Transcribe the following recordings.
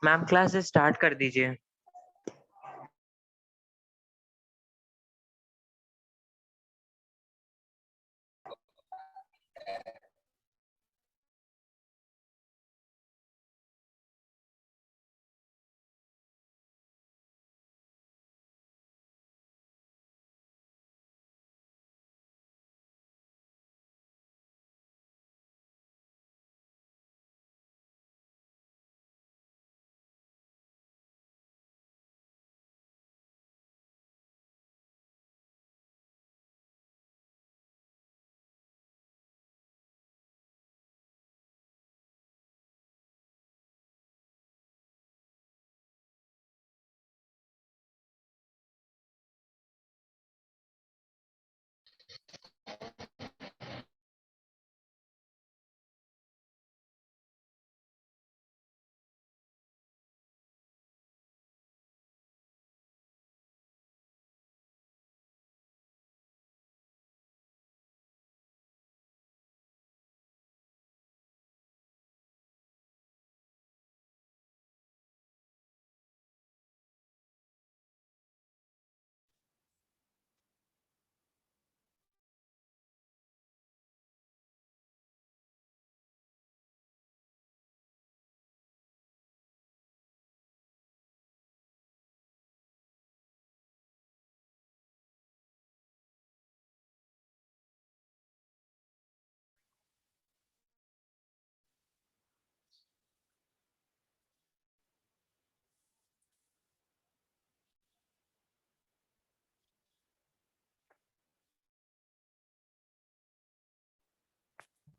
Ma'am class start कर दीजिए।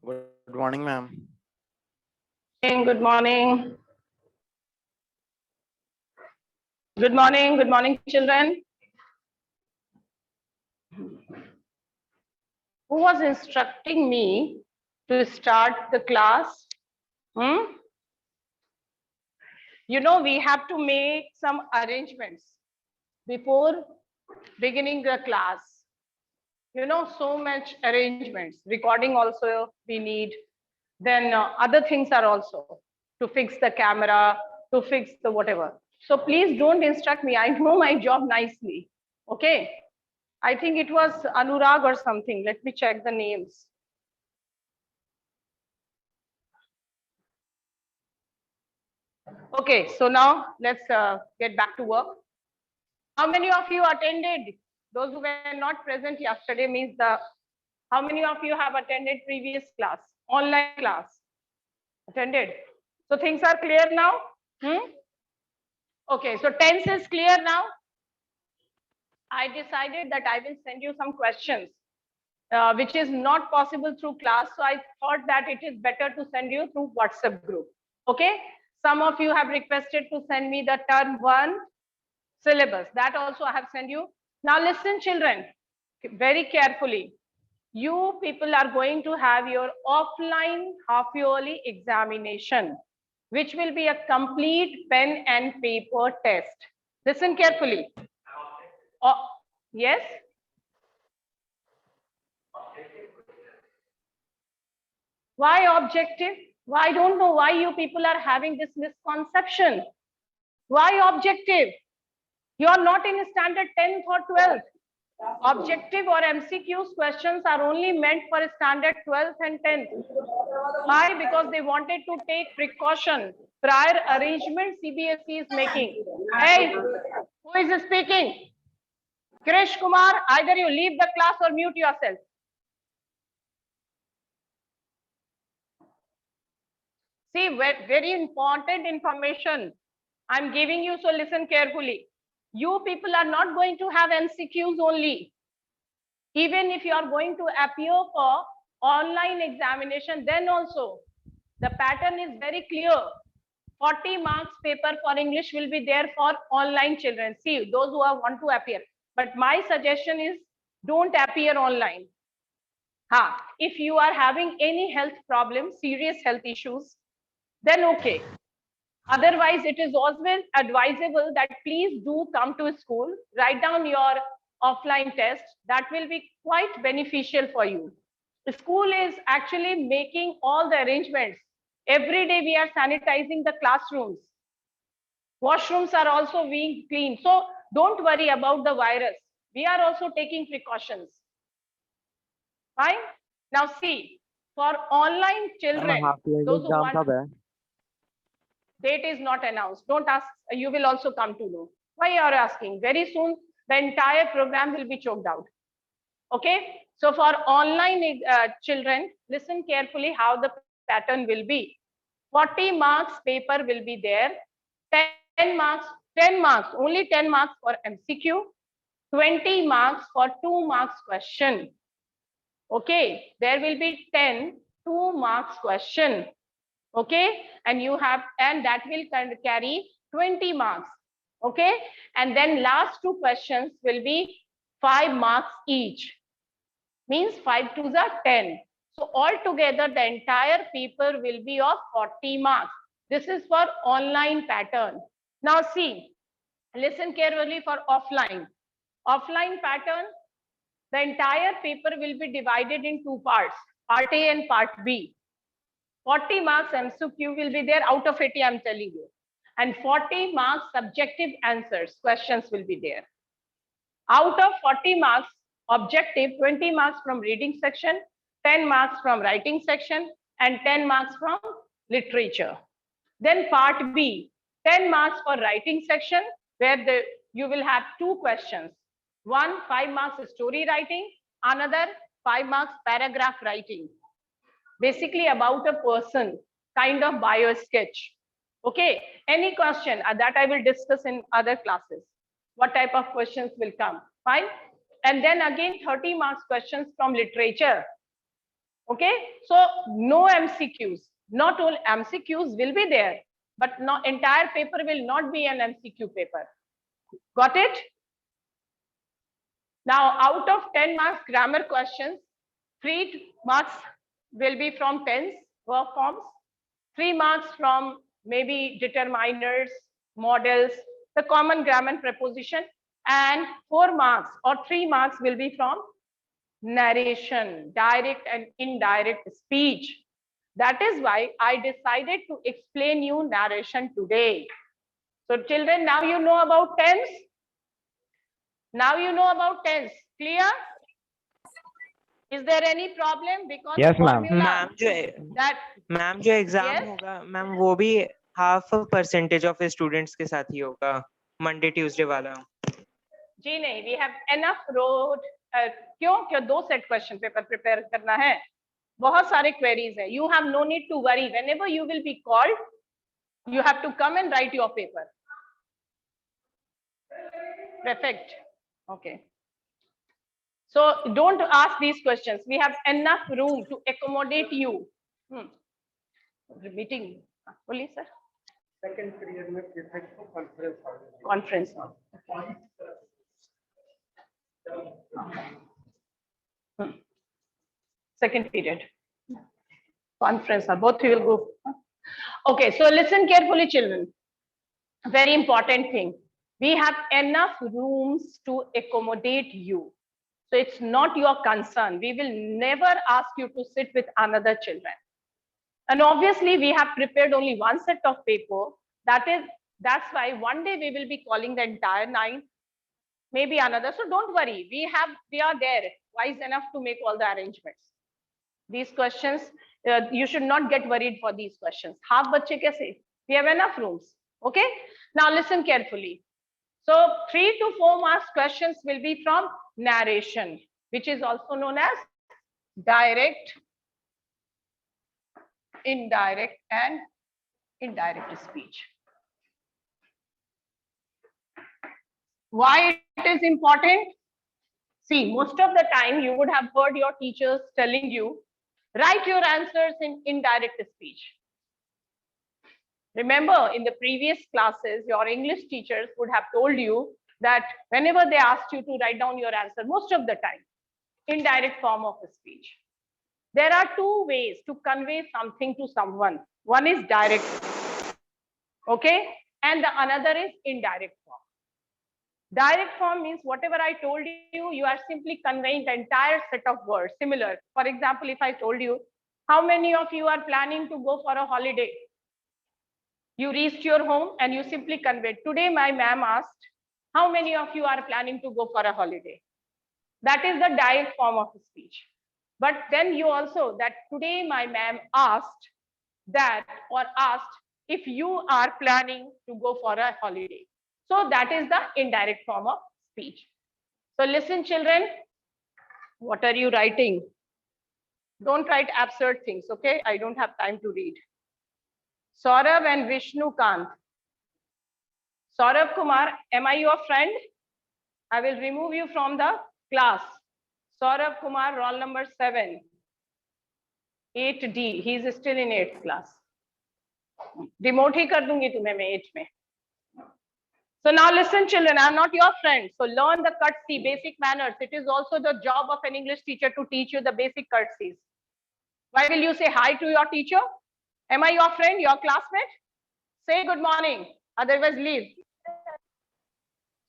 Good morning, ma'am. Good morning. Good morning. Good morning, children. Who was instructing me to start the class? You know, we have to make some arrangements before beginning the class. You know, so much arrangements. Recording also we need. Then other things are also to fix the camera, to fix the whatever. So please don't instruct me. I know my job nicely. Okay. I think it was Anurag or something. Let me check the names. Okay, so now let's get back to work. How many of you attended? Those who were not present yesterday means how many of you have attended previous class, online class? Attended. So things are clear now? Okay, so tense is clear now. I decided that I will send you some questions, which is not possible through class. So I thought that it is better to send you through WhatsApp group. Okay. Some of you have requested to send me the term 1 syllabus. That also I have sent you. Now listen, children, very carefully. You people are going to have your offline half-yearly examination, which will be a complete pen and paper test. Listen carefully. Oh, yes? Why objective? Why I don't know why you people are having this misconception. Why objective? You are not in standard 10th or 12th. Objective or MCQs questions are only meant for standard 12th and 10th. Why? Because they wanted to take precaution. Prior arrangement CBSE is making. Hey, who is speaking? Krish Kumar, either you leave the class or mute yourself. See, very important information I'm giving you, so listen carefully. You people are not going to have MCQs only. Even if you are going to appear for online examination, then also the pattern is very clear. 40 marks paper for English will be there for online children. See, those who want to appear. But my suggestion is don't appear online. If you are having any health problem, serious health issues, then okay. Otherwise, it is always advisable that please do come to school, write down your offline test. That will be quite beneficial for you. The school is actually making all the arrangements. Every day we are sanitizing the classrooms. Washrooms are also being cleaned. So don't worry about the virus. We are also taking precautions. Fine. Now see, for online children, those who want, date is not announced. Don't ask. You will also come to know. Why you are asking? Very soon, the entire program will be choked out. Okay. So for online children, listen carefully how the pattern will be. 40 marks paper will be there. 10 marks, only 10 marks for MCQ, 20 marks for 2 marks question. Okay, there will be 10 2 marks question. Okay, and you have, and that will carry 20 marks. Okay, and then last 2 questions will be 5 marks each. Means 5 2s are 10. So altogether, the entire paper will be of 40 marks. This is for online pattern. Now see, listen carefully for offline. Offline pattern, the entire paper will be divided in 2 parts, part A and part B. 40 marks MCQ will be there, out of 80 I'm telling you. And 40 marks subjective answers, questions will be there. Out of 40 marks, objective, 20 marks from reading section, 10 marks from writing section, and 10 marks from literature. Then part B, 10 marks for writing section, where you will have 2 questions. One, 5 marks story writing, another 5 marks paragraph writing. Basically about a person, kind of bio sketch. Okay, any question that I will discuss in other classes. What type of questions will come, fine? And then again 30 marks questions from literature. Okay, so no MCQs, not all MCQs will be there, but not entire paper will not be an MCQ paper. Got it? Now out of 10 marks grammar questions, 3 marks will be from tense, verb forms, 3 marks from maybe determiners, models, the common grammar and preposition, and 4 marks or 3 marks will be from narration, direct and indirect speech. That is why I decided to explain you narration today. So children, now you know about tense. Now you know about tense. Clear? Is there any problem? Because Yes, ma'am. Ma'am जो exam Yes? होगा ma'am वो भी 0.5% of students के साथ ही होगा, Monday Tuesday वाला। जी नहीं, we have enough road. क्यों 2 सेट क्वेश्चन पेपर प्रिपेयर करना है, बहुत सारे क्वेरीज है. You have no need to worry. Whenever you will be called, you have to come and write your paper. Perfect. Okay. So don't ask these questions. We have enough room to accommodate you. Meeting. Only, sir. Second period में prefect को conference Conference. Second period. Conference. Both you will go. Okay. So listen carefully, children. Very important thing. We have enough rooms to accommodate you. So it's not your concern. We will never ask you to sit with another children. And obviously we have prepared only 1 set of paper. That's why one day we will be calling the entire 9, maybe another. So don't worry. We are there, wise enough to make all the arrangements. These questions, you should not get worried for these questions. Half bachche kaise? We have enough rooms. Okay. Now listen carefully. So 3 to 4 marks questions will be from narration, which is also known as direct, indirect, and indirect speech. Why it is important? See, most of the time you would have heard your teachers telling you, write your answers in indirect speech. Remember, in the previous classes, your English teachers would have told you that whenever they asked you to write down your answer, most of the time, indirect form of speech. There are 2 ways to convey something to someone. One is direct, okay? And the another is indirect form. Direct form means whatever I told you, you are simply conveying the entire set of words. Similar. For example, if I told you, how many of you are planning to go for a holiday? You reached your home and you simply conveyed, today my ma'am asked, how many of you are planning to go for a holiday? That is the direct form of speech. But then you also, that today my ma'am asked that, or asked if you are planning to go for a holiday. So that is the indirect form of speech. So listen, children, what are you writing? Don't write absurd things, okay? I don't have time to read. Saurav and Vishnu Kant. Saurav Kumar, am I your friend? I will remove you from the class. Saurav Kumar, roll number 7. 8D, he is still in 8th class. Demote ही कर दूंगी तुम्हें मैं 8 में. So now listen, children, I am not your friend. So learn the courtesy, basic manners. It is also the job of an English teacher to teach you the basic courtesies. Why will you say hi to your teacher? Am I your friend, your classmate? Say good morning, otherwise leave.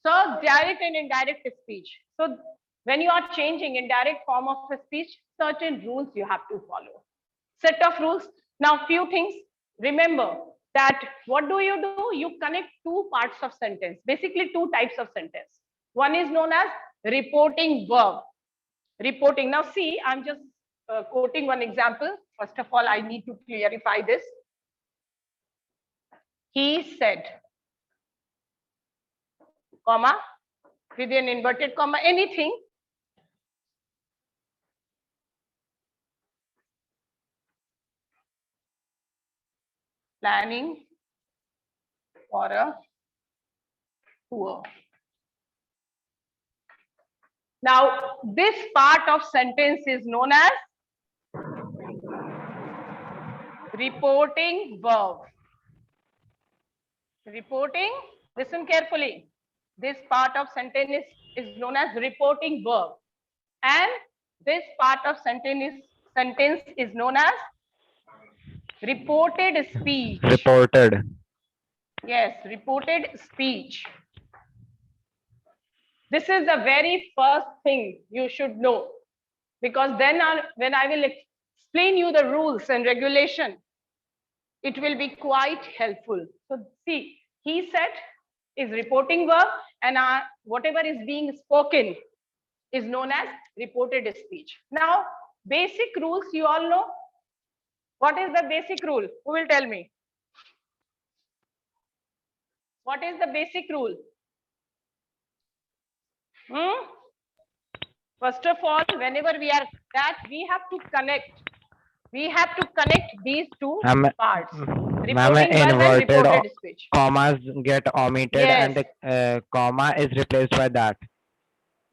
So direct and indirect speech. So when you are changing indirect form of speech, certain rules you have to follow. Set of rules. Now few things. Remember that what do? You connect two parts of sentence, basically two types of sentence. One is known as reporting verb. Reporting. Now see, I'm just quoting one example. First of all, I need to clarify this. He said, comma, with an inverted comma, anything. Planning for a tour. Now, this part of sentence is known as reporting verb. Reporting, listen carefully. This part of sentence is known as reporting verb. And this part of sentence is known as reported speech. Reported. Yes, reported speech. This is the very first thing you should know, because then when I will explain you the rules and regulation, it will be quite helpful. So see, he said is reporting verb, and whatever is being spoken is known as reported speech. Now, basic rules you all know. What is the basic rule? Who will tell me? What is the basic rule? First of all, whenever we are that, we have to connect these two parts. Reporting verb and reported speech. Commas get omitted, Yes. and the comma is replaced by that.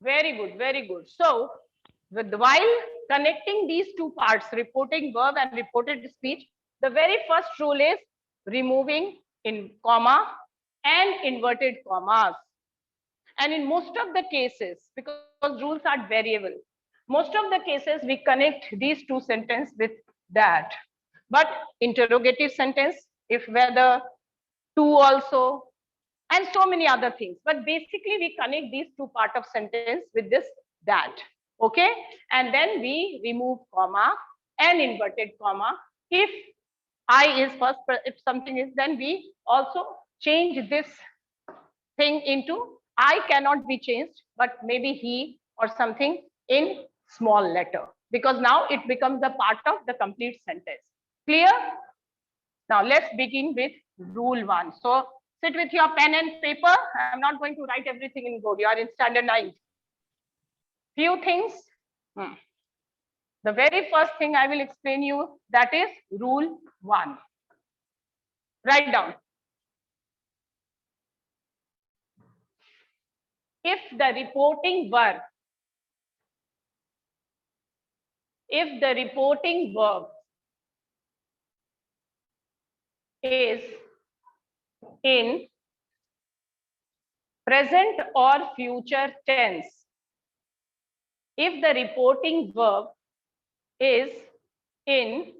Very good, very good. So, while connecting these two parts, reporting verb and reported speech, the very first rule is removing in comma and inverted commas. And in most of the cases, because rules are variable, most of the cases we connect these two sentences with that. But interrogative sentence, if whether to also, and so many other things. But basically we connect these two parts of sentence with this that. Okay, and then we remove comma and inverted comma. If I is first, if something is, then we also change this thing into I cannot be changed, but maybe he or something in small letter, because now it becomes the part of the complete sentence. Clear? Now let's begin with rule 1. So sit with your pen and paper. I'm not going to write everything in board. You are in standard 9. Few things. The very first thing I will explain you, that is rule 1. Write down. If the reporting verb is in present or future tense, if the reporting verb is in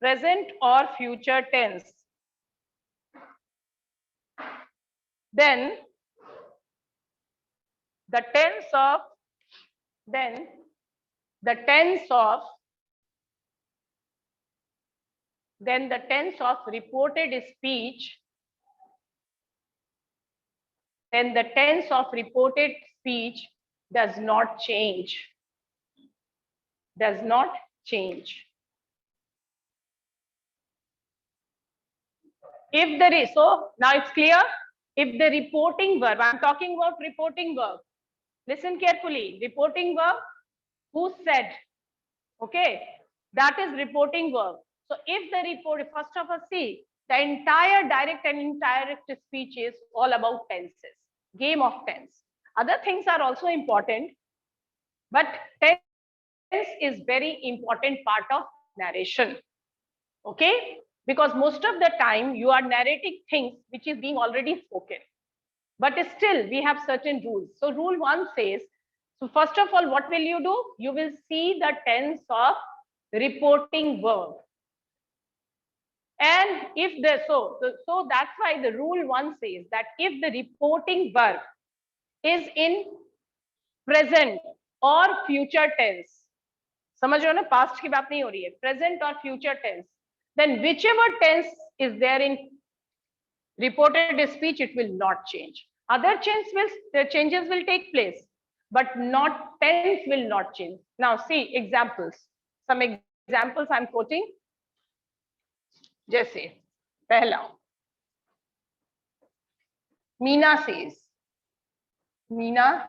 present or future tense, then the tense of then the tense of reported speech, then the tense of reported speech does not change. Does not change. If there is, so now it's clear. If the reporting verb, I'm talking about reporting verb. Listen carefully. Reporting verb, who said? Okay, that is reporting verb. So if the report, first of all, see, the entire direct and indirect speech is all about tenses, game of tense. Other things are also important, but tense is very important part of narration. Okay, because most of the time you are narrating things which is being already spoken, but still we have certain rules. So rule 1 says, so first of all, what will you do? You will see the tense of reporting verb. And if the, so that's why the rule 1 says that if the reporting verb is in present or future tense, समझ रहे हो ना, past की बात नहीं हो रही है, present or future tense, then whichever tense is there in reported speech, it will not change. Other changes will take place, but not tense will not change. Now see examples. Some examples I'm quoting. जैसे पहला, Meena says. Meena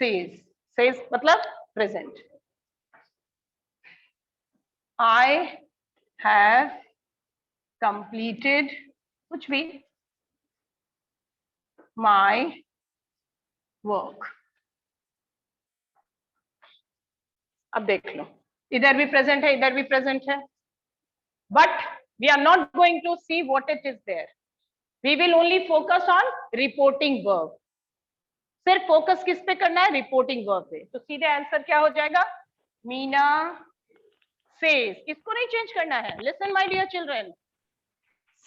says. Says मतलब present. I have completed कुछ भी my work. अब देख लो, इधर भी present है, इधर भी प्रेजेंट है, but we are not going to see what it is there. We will only focus on reporting verb. सिर्फ फोकस किस पे करना है? रिपोर्टिंग वर्ब पे. तो सीधे आंसर क्या हो जाएगा? मीना सेज. इसको नहीं चेंज करना है. Listen my dear children,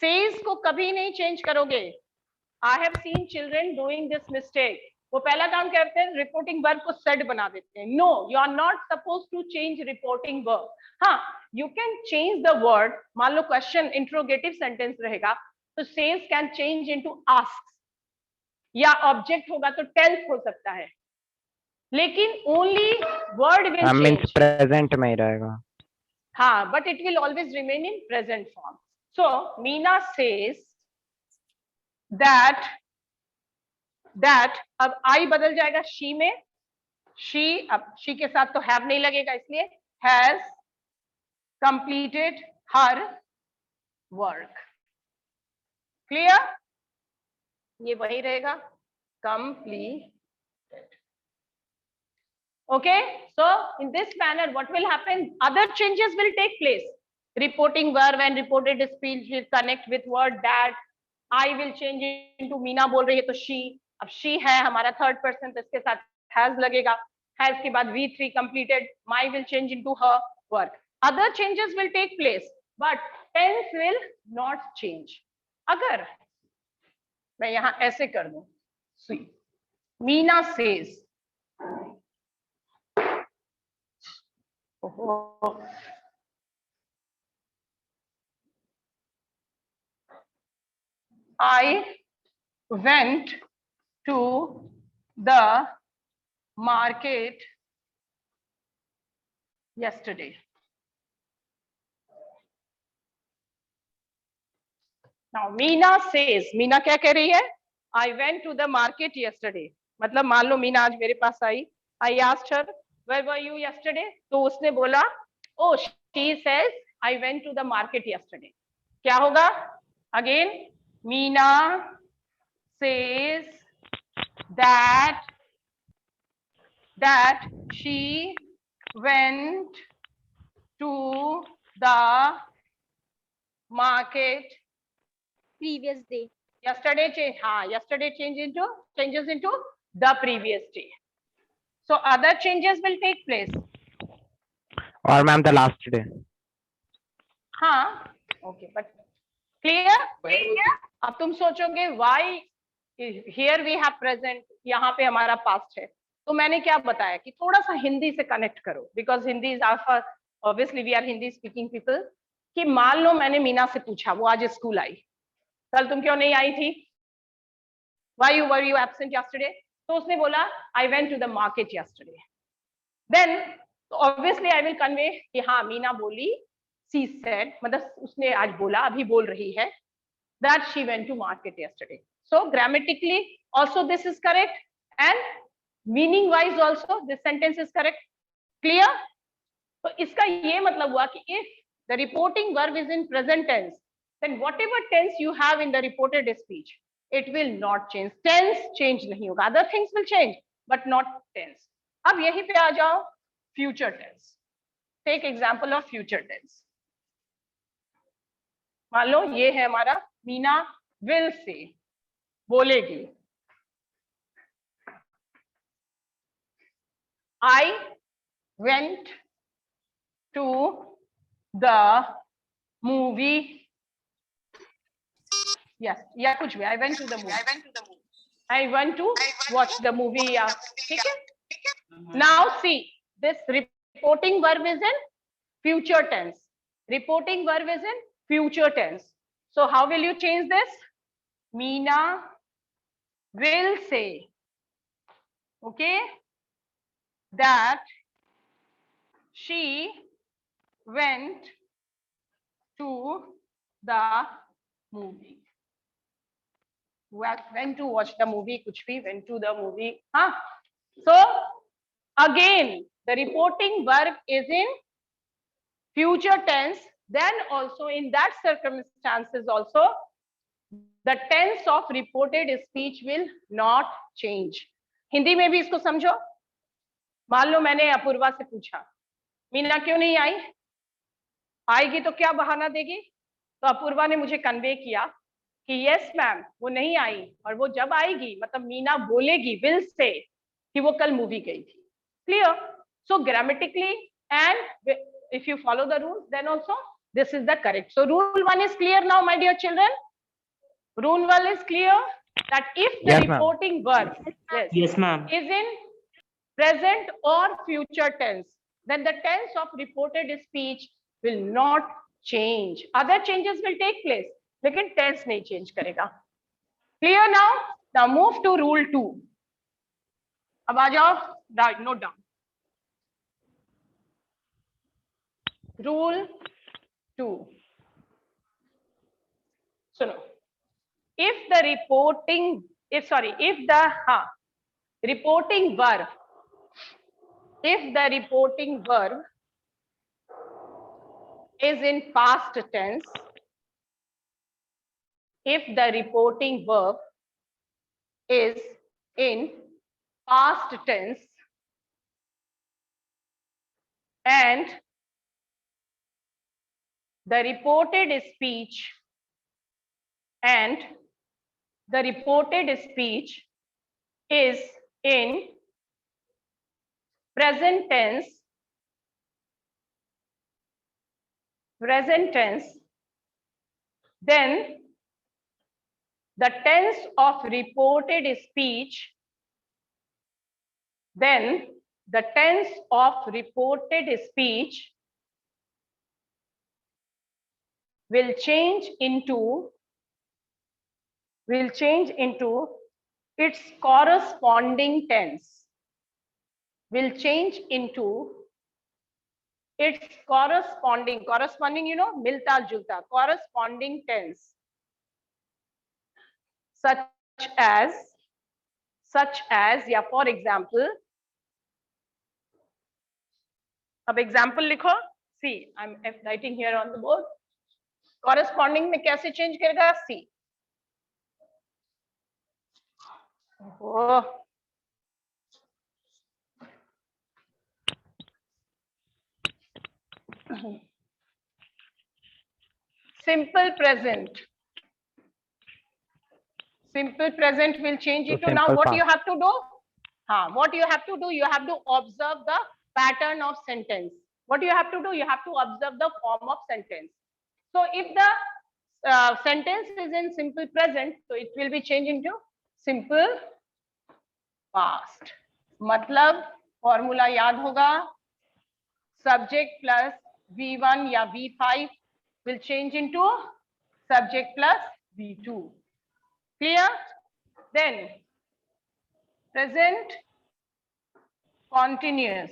says को कभी नहीं चेंज करोगे. I have seen children doing this mistake. वो पहला काम करते हैं, रिपोर्टिंग वर्ब को सेड बना देते हैं. No, you are not suppose to change reporting verb. हाँ, you can change the word. मान लो क्वेश्चन इंट्रोगेटिव सेंटेंस रहेगा तो says can change into ask, या ऑब्जेक्ट होगा तो टेल्स हो सकता है, लेकिन only word will change. Present में ही रहेगा. हाँ, but it will always remain in present form. So Meena says that अब आई बदल जाएगा शी में. शी, अब शी के साथ तो हैव नहीं लगेगा, इसलिए has completed her work. Clear? ये वही रहेगा, completed. Okay, so in this manner what will happen? Other changes will take place. Reporting verb and reported speech will connect with word that. I will change into Meena बोल रही है तो she. अब she है हमारा थर्ड पर्सन, तो इसके साथ has लगेगा. has के बाद V3 completed. My will change into her work. Other changes will take place, but tense will not change. अगर मैं यहां ऐसे कर दूं, Meena says, I went to the market yesterday. Now Meena says, Meena क्या कह रही है? I went to the market yesterday. मतलब मान लो मीना आज मेरे पास आई. I asked her, where were you yesterday? तो उसने बोला, oh, she says I went to the market yesterday. क्या होगा? Again, Meena says that she went to the market previous day. Yesterday change, yesterday changes into the previous day. So other changes will take place. Or ma'am, the last day. Okay, but clear? अब तुम सोचोगे why here we have present, यहाँ पे हमारा past है. तो मैंने क्या बताया कि थोड़ा सा हिंदी से कनेक्ट करो, because Hindi is our, obviously we are Hindi speaking people. कि मान लो मैंने मीना से पूछा, वो आज स्कूल आई, कल तुम क्यों नहीं आई थी, why were you absent yesterday? तो उसने बोला I went to the market yesterday. Then obviously I will convey कि हाँ मीना बोली, she said, मतलब उसने आज बोला, अभी बोल रही है, that she went to market yesterday. So grammatically also this is correct and meaning wise also this sentence is correct. Clear? तो इसका ये मतलब हुआ कि if the reporting verb is in present tense, then whatever tense you have in the reported speech, it will not change. Tense change नहीं होगा, other things will change but not tense. अब यहीं पे आ जाओ future tense. Take example of future tense. मान लो ये है हमारा मीना will say, बोलेगी, I went to the movie. Yes, या कुछ भी, I went to the movie. I went to watch the movie. या ठीक है. Now see, this reporting verb is in future tense. Reporting verb is in future tense. So how will you change this? Meena will say, okay, that she went to the movie. Went to watch the movie, kuch bhi, went to the movie. Huh? So again, the reporting verb is in future tense. Then also in that circumstances also, the tense of reported speech will not change. Hindi में भी इसको समझो. मान लो मैंने अपूर्वा से पूछा, मीना क्यों नहीं आई, आएगी तो क्या बहाना देगी, तो अपूर्वा ने मुझे कन्वे किया कि यस मैम वो नहीं आई, और वो जब आएगी मतलब मीना बोलेगी, विल से, कि वो कल मूवी गई थी. Clear? So grammatically and if you follow the rules, then also this is the correct. So rule 1 is clear now, my dear children. Rule 1 is clear that if the Yes, reporting verb Yes, ma'am. is in present or future tense, then the tense of reported speech will not change. Other changes will take place, लेकिन tense नहीं change करेगा. Clear now? Now move to rule 2. अब आ जाओ, note down. Rule 2. सुनो, if the reporting verb is in past tense, if the reporting verb is in past tense and the reported speech is in present tense, then the tense of reported speech will change into its corresponding tense. Corresponding, you know, milta julta, corresponding tense, such as, या for example, अब example लिखो. See, I'm writing here on the board. Corresponding में कैसे change करेगा? See. Oh. Simple present will change into now what you have to do? What you have to do? You have to observe the pattern of sentence. What you have to do? You have to observe the form of sentence. So if the sentence is in simple present, so it will be changed into simple past. मतलब formula याद होगा, subject plus V1 या V5 will change into subject plus V2. Clear? Then present continuous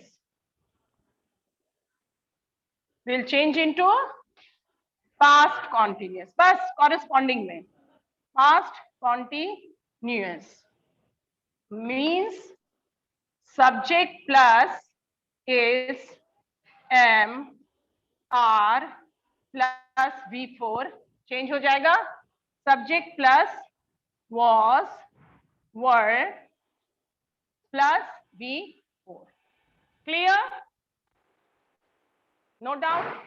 will change into past continuous. बस corresponding में past continuous means subject plus is am, are plus V4 change हो जाएगा. Subject plus was, were plus V4. Clear? No doubt?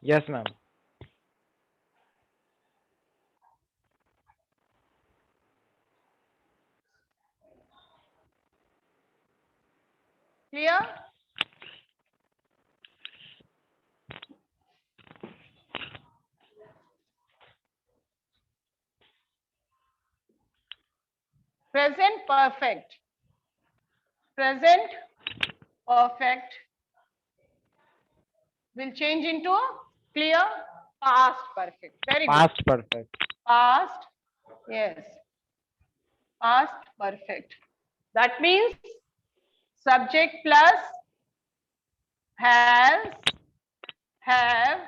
Yes, ma'am. Clear? Present perfect. Present perfect will change into clear past perfect. Very good. Past perfect. Past, yes. Past perfect. That means subject plus has, have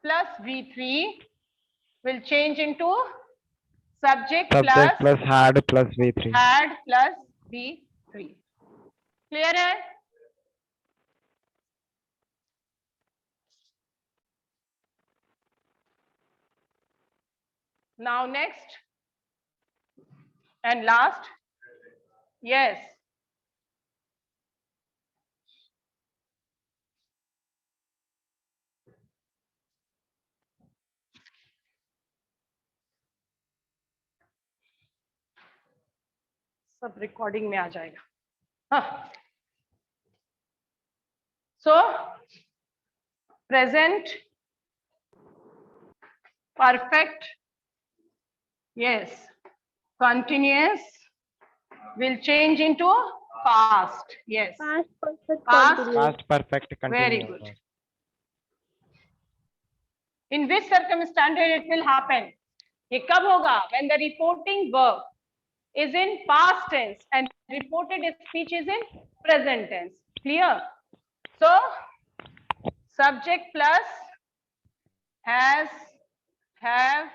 plus V3 will change into subject Subject plus plus had plus V3. had plus V3. Clear है? Now next and last. Yes. सब recording में आ जाएगा. हाँ. So present perfect, yes, continuous will change into past. Yes. Past perfect Past. continuous. Past perfect Very continuous. good. In which circumstance it will happen? ये कब होगा? When the reporting verb is in past tense and reported speech is in present tense. Clear? So subject plus has, have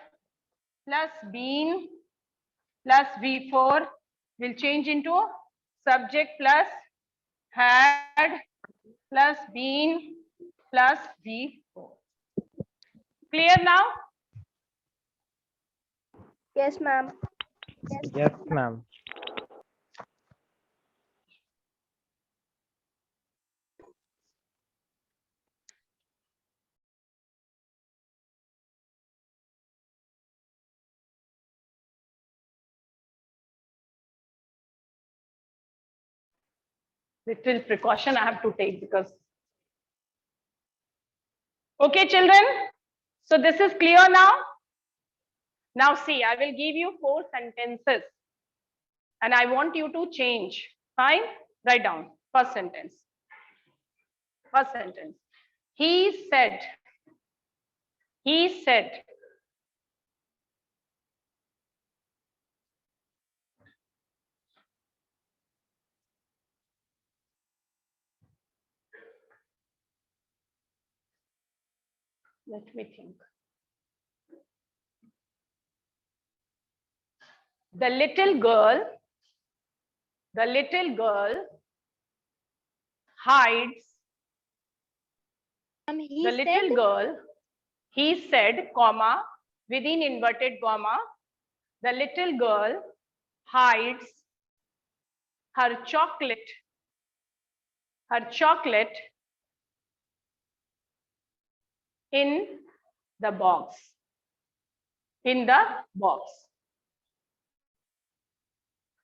plus been plus V4 will change into subject plus had plus been plus V4. Clear now? Yes, ma'am. Yes, ma'am. Little precaution I have to take because. Okay, children. So this is clear now. Now see, I will give you 4 sentences and I want you to change. Fine? Write down. First sentence. First sentence. He said. He said. Let me think. The little girl hides. He The said, little girl, he said, comma, within inverted comma, the little girl hides her chocolate in the box. In the box.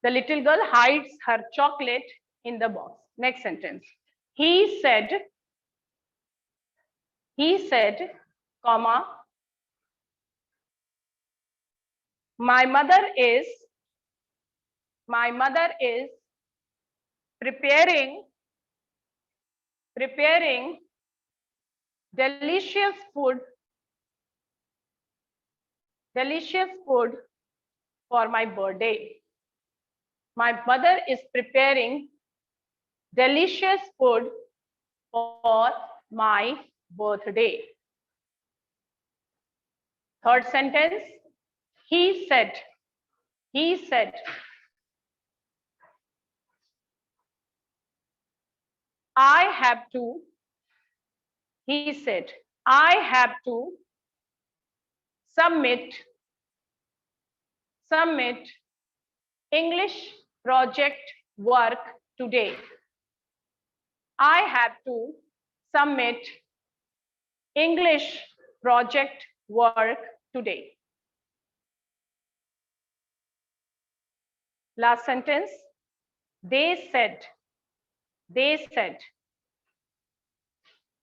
The little girl hides her chocolate in the box. Next sentence. He said, comma, my mother is preparing delicious food for my birthday. My mother is preparing delicious food for my birthday. Third sentence, he said, I have to submit English project work today. I have to submit English project work today. Last sentence, they said,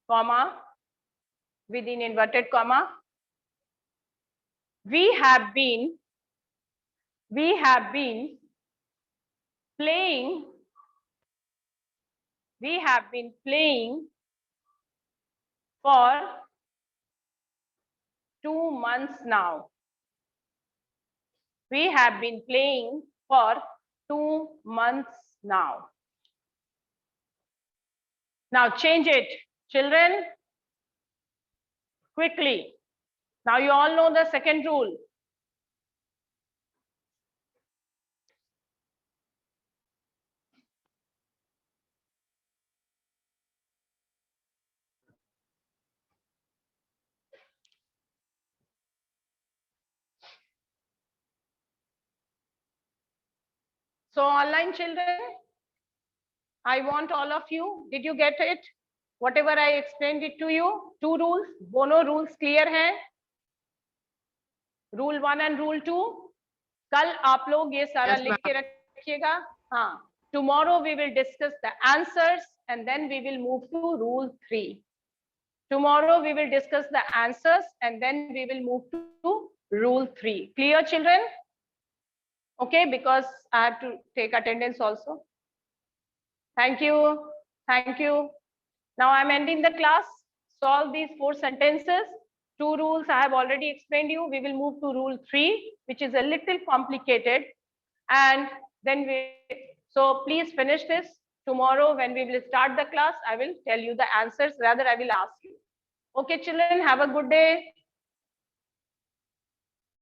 comma, within inverted comma, we have been playing for 2 months now. We have been playing for 2 months now. Now change it, children, quickly. Now you all know the second rule. So online children, I want all of you, did you get it? Whatever I explained it to you, 2 rules, दोनों rules clear हैं? Rule 1 and rule 2. कल आप लोग ये सारा Yes, लिख के रखिएगा. हाँ. Tomorrow we will discuss the answers and then we will move to rule 3. Tomorrow we will discuss the answers and then we will move to rule 3. Clear, children? Okay, because I have to take attendance also. Thank you. Thank you. Now I'm ending the class. Solve these 4 sentences. 2 rules I have already explained you. We will move to rule 3, which is a little complicated. And then so please finish this. Tomorrow when we will start the class, I will tell you the answers. Rather, I will ask you. Okay, children, have a good day.